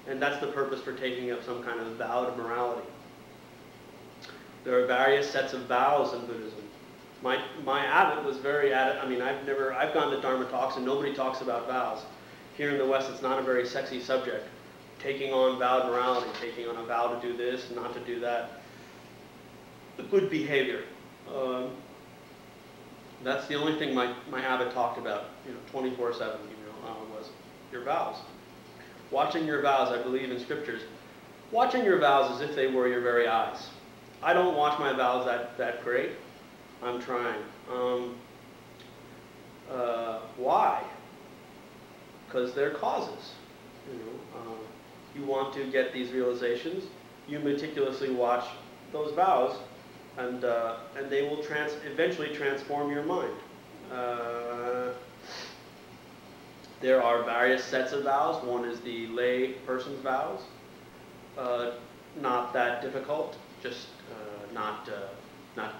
And that's the purpose for taking up some kind of vow of morality. There are various sets of vows in Buddhism. My abbot was very added. I mean, I've gone to Dharma talks and nobody talks about vows. Here in the West, it's not a very sexy subject. Taking on vowed morality, taking on a vow to do this, not to do that. The good behavior. That's the only thing my abbot talked about, 24/7, was your vows. Watching your vows, I believe in scriptures. Watching your vows as if they were your very eyes. I don't watch my vows that great. I'm trying. Why? Because they're causes. You want to get these realizations. You meticulously watch those vows, and they will eventually transform your mind. There are various sets of vows. One is the lay person's vows. Not that difficult. Just not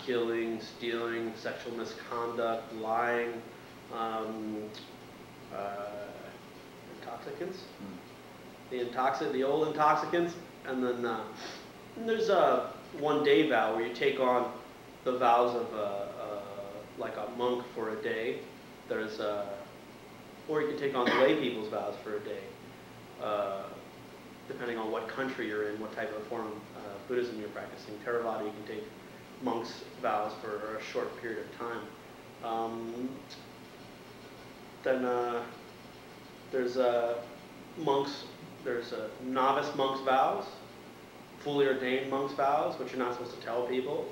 killing, stealing, sexual misconduct, lying, intoxicants. The old intoxicants, and then there's a one-day vow where you take on the vows of like a monk for a day. Or you can take on the lay people's vows for a day, depending on what country you're in, what type of form of Buddhism you're practicing. Theravada, you can take monks' vows for a short period of time. Then there's monks. There's novice monks' vows, fully ordained monks' vows, which you're not supposed to tell people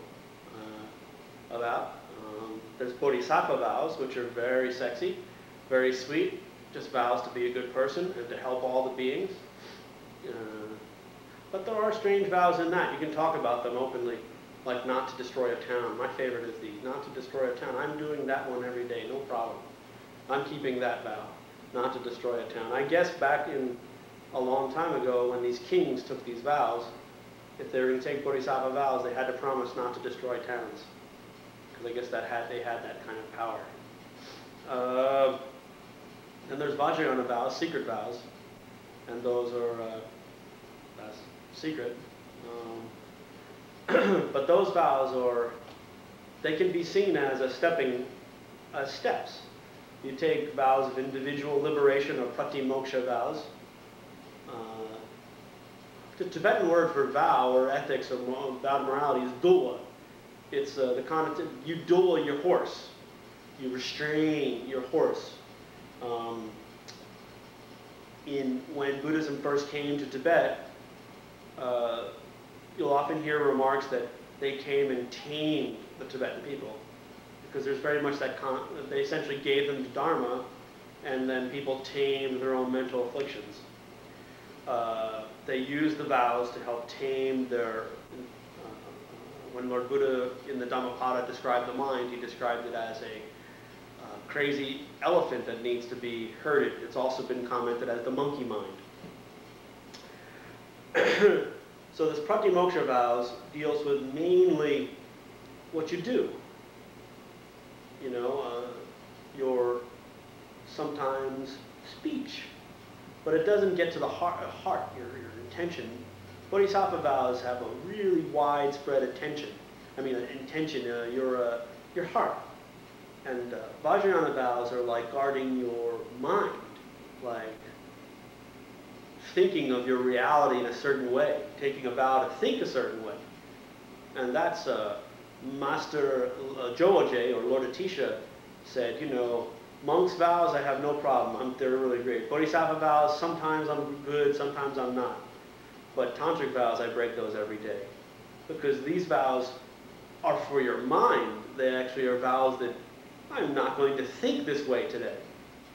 about. There's bodhisattva vows, which are very sexy, very sweet, just vows to be a good person and to help all the beings. But there are strange vows in that. You can talk about them openly, like not to destroy a town. My favorite is the not to destroy a town. I'm doing that one every day, no problem. I'm keeping that vow, not to destroy a town. I guess back in a long time ago when these kings took these vows, if they were going to take bodhisattva vows, they had to promise not to destroy towns. Because I guess they had that kind of power. And there's Vajrayana vows, secret vows, and those are that's secret. But those vows they can be seen as steps. You take vows of individual liberation or pratimoksha vows. The Tibetan word for vow or ethics or vowed morality is dula. It's the connotation, you dula your horse. You restrain your horse. When Buddhism first came to Tibet, you'll often hear remarks that they came and tamed the Tibetan people, because there's very much that they essentially gave them the Dharma, and then people tamed their own mental afflictions. They used the vows to help tame their. When Lord Buddha in the Dhammapada described the mind, he described it as a crazy elephant that needs to be herded. It's also been commented as the monkey mind. So this pratimoksha vows deals with mainly what you do. Your sometimes speech, but it doesn't get to the heart, your intention. Bodhisattva vows have a really widespread intention, your heart. And Vajrayana vows are like guarding your mind, like thinking of your reality in a certain way, taking a vow to think a certain way. And that's Master Joje, or Lord Atisha, said, monks' vows I have no problem, they're really great. Bodhisattva vows, sometimes I'm good, sometimes I'm not. But tantric vows, I break those every day. Because these vows are for your mind. They actually are vows that I'm not going to think this way today.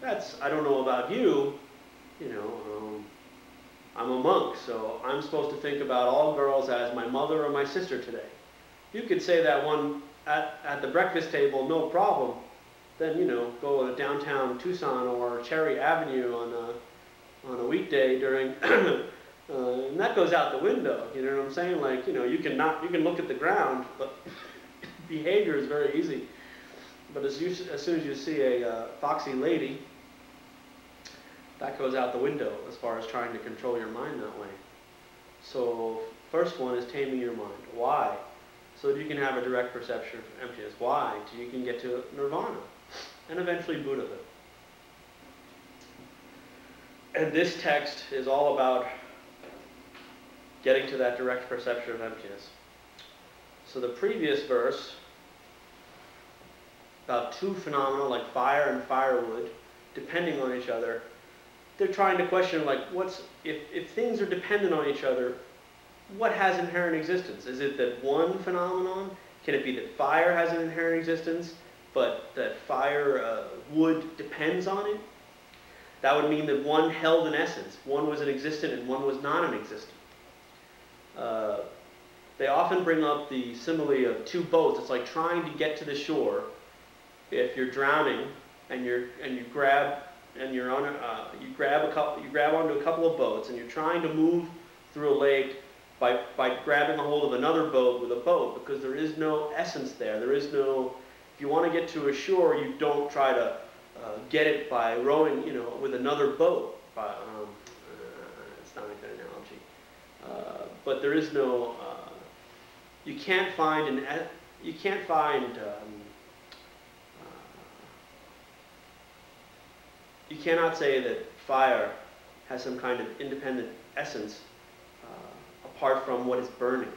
I don't know about you, I'm a monk, so I'm supposed to think about all girls as my mother or my sister today. You could say that one at the breakfast table, no problem. Then, go to downtown Tucson or Cherry Avenue on a weekday during, and that goes out the window. You know what I'm saying? Like, you can look at the ground, but behavior is very easy. But as soon as you see a foxy lady, that goes out the window as far as trying to control your mind that way. So first one is taming your mind. Why? So that you can have a direct perception of emptiness. Why? So you can get to nirvana and eventually Buddhahood. And this text is all about getting to that direct perception of emptiness. So the previous verse, about two phenomena like fire and firewood, depending on each other, they're trying to question, like, if things are dependent on each other, what has inherent existence? Is it that one phenomenon? Can it be that fire has an inherent existence, but that wood depends on it? That would mean that one held an essence. One was an existent and one was not an existent. They often bring up the simile of two boats. It's like trying to get to the shore. If you're drowning and you grab onto a couple of boats and you're trying to move through a lake by grabbing a hold of another boat with a boat, because there is no essence there. There is no. If you want to get to a shore, you don't try to get it by rowing, with another boat. It's not a good analogy, but there is no. You can't find You cannot say that fire has some kind of independent essence apart from what is burning.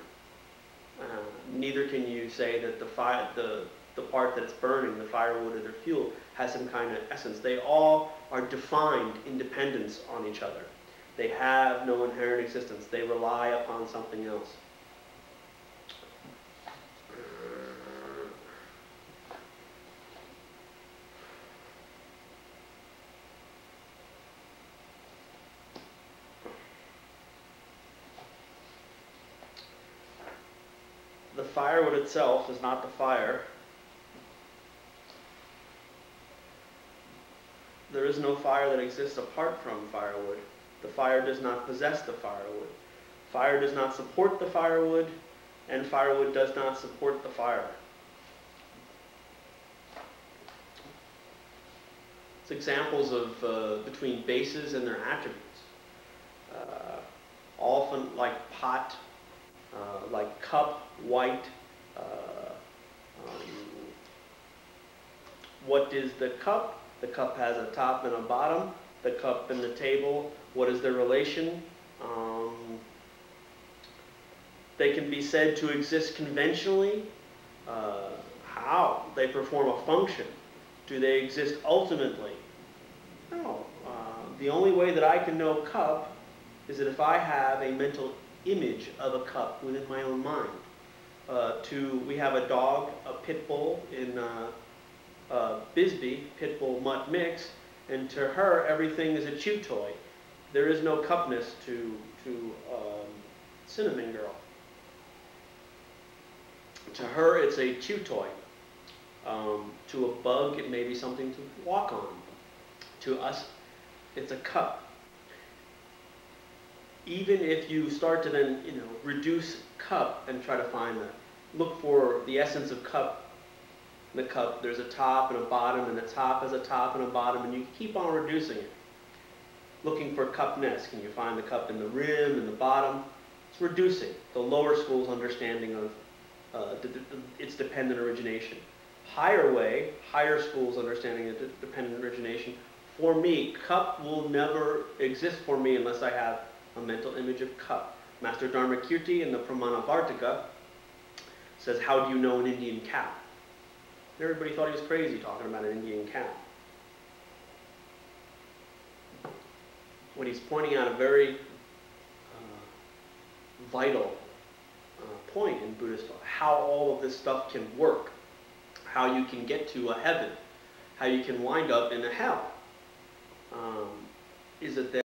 Neither can you say that the part that's burning, the firewood or the fuel, has some kind of essence. They all are defined independence on each other. They have no inherent existence. They rely upon something else. The firewood itself is not the fire. There is no fire that exists apart from firewood. The fire does not possess the firewood. Fire does not support the firewood, and firewood does not support the fire. It's examples of between bases and their attributes. Often like pot, like cup, white. What is the cup? The cup has a top and a bottom. The cup and the table, what is their relation? They can be said to exist conventionally. How? They perform a function. Do they exist ultimately? No. The only way that I can know cup is that if I have a mental image of a cup within my own mind. We have a dog, a pit bull in Bisbee, pit bull mutt mix, and to her everything is a chew toy. There is no cupness to Cinnamon Girl. To her it's a chew toy. To a bug it may be something to walk on. To us it's a cup. Even if you start to then, reduce cup and try to look for the essence of cup. In the cup, there's a top and a bottom, and the top has a top and a bottom, and you keep on reducing it. Looking for cupness. Can you find the cup in the rim and the bottom? It's reducing the lower school's understanding of its dependent origination. Higher school's understanding of dependent origination. For me, cup will never exist for me unless I have a mental image of cup. Master Dharmakirti in the Pramana Vartika says, how do you know an Indian cow? Everybody thought he was crazy talking about an Indian cow. When he's pointing out a very vital point in Buddhist thought, how all of this stuff can work, how you can get to a heaven, how you can wind up in a hell, is that